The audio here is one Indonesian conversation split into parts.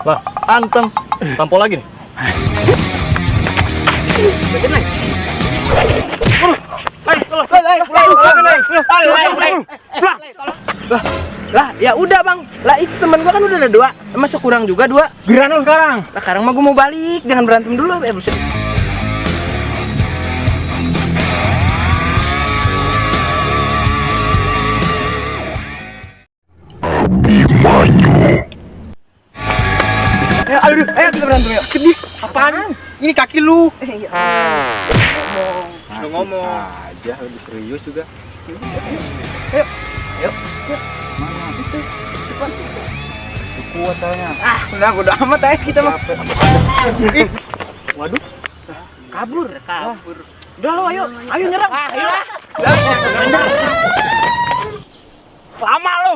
Lah, anteng. Tampol lagi nih. Lah, ya udah bang. Lah itu teman gua kan udah ada 2. Masa kurang juga 2? Giliran lu sekarang. Lah sekarang mah gua mau balik. Jangan berantem dulu. Buset. Ayo kita berantem yuk. Kedih. Apaan? Ini kaki lu. Ngomong aja lebih serius juga. Ayo. Mana itu? Cepat. Kuat tanya. Udah amat aja kita mah. Waduh. Kabur. Udah lo ayo nyerang. Ayo. Lama lu.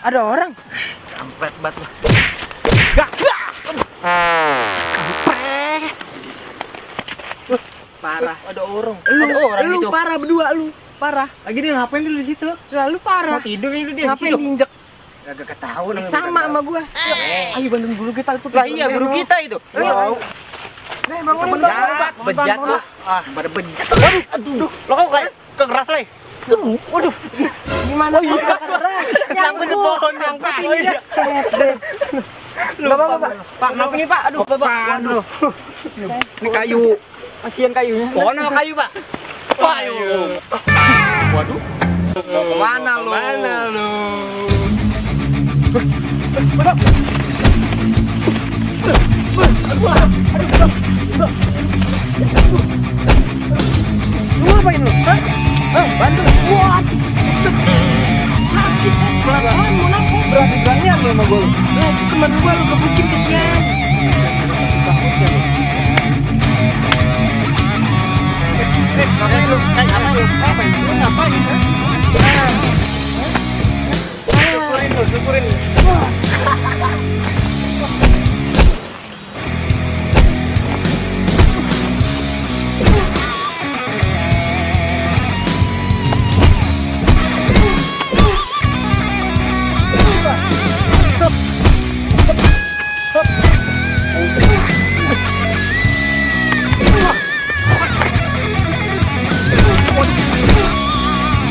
Ada orang. Kampret banget lah. Parah. Ada orang. Lu gitu. Parah berdua lu. Parah. Lagi dia ngapain dulu di situ? Lah lu parah. Mau tidur ini dia. Ngapain diinjek? Gak ketahuan. Sama sama gua. Ayo bantuin guru kita itu. Lah iya, guru kita itu. Wow. Nih bangunin Bejat lu. Pada bejat. Aduh. Lo kok kayak keras lah. Waduh. Gimana lu keras? Nyangkut di pohon, nyangkut. Bapak. Pak, kenapa nih, Pak? Aduh, Bapak. Aduh. Ini kayu. Kasihan kayunya. Pohon apa kayu, Pak? Kayu. Waduh. Mau kemana lu? Lu ngapain lu? Bantu. Wah. Sakit. Pelan-pelan mau nampung. Berani-beranian lu sama gua. Lah itu teman gua lu kebucin kesian. Ngapain lu? Ngapain? Syukurin.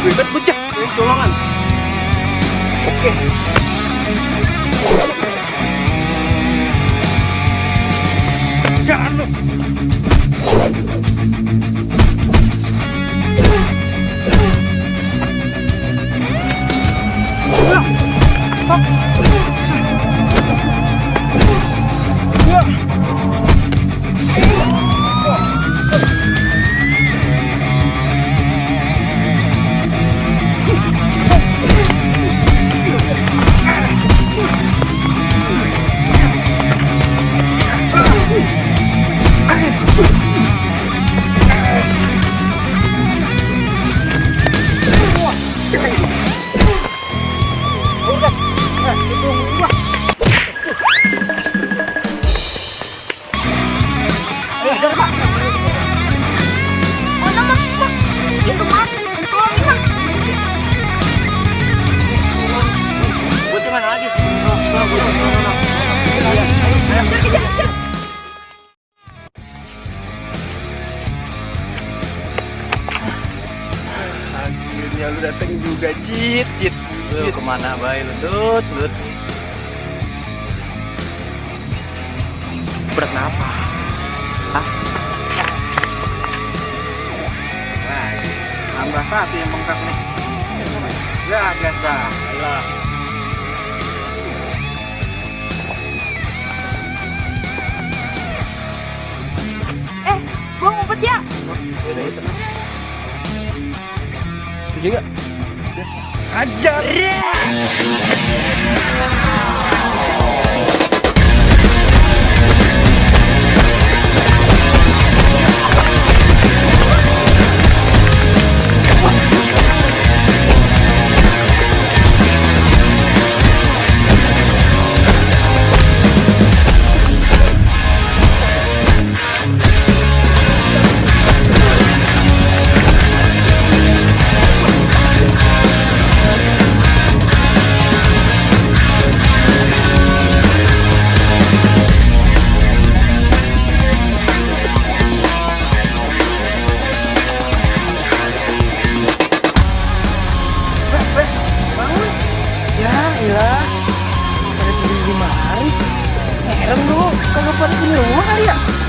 Ribet bocah, colongan. Oke. Jangan lu. Akhirnya lu dateng juga, Cit. Lu kemana bae lu, Dut? Berat kenapa? Hah? Nah, tambah satu yang bengkak nih. Ya, biasa. Alah. Gua ngumpet ya. Udah itu. Setuju gak? Ajar! Heran lu, kagak pada punya rumah kali ya?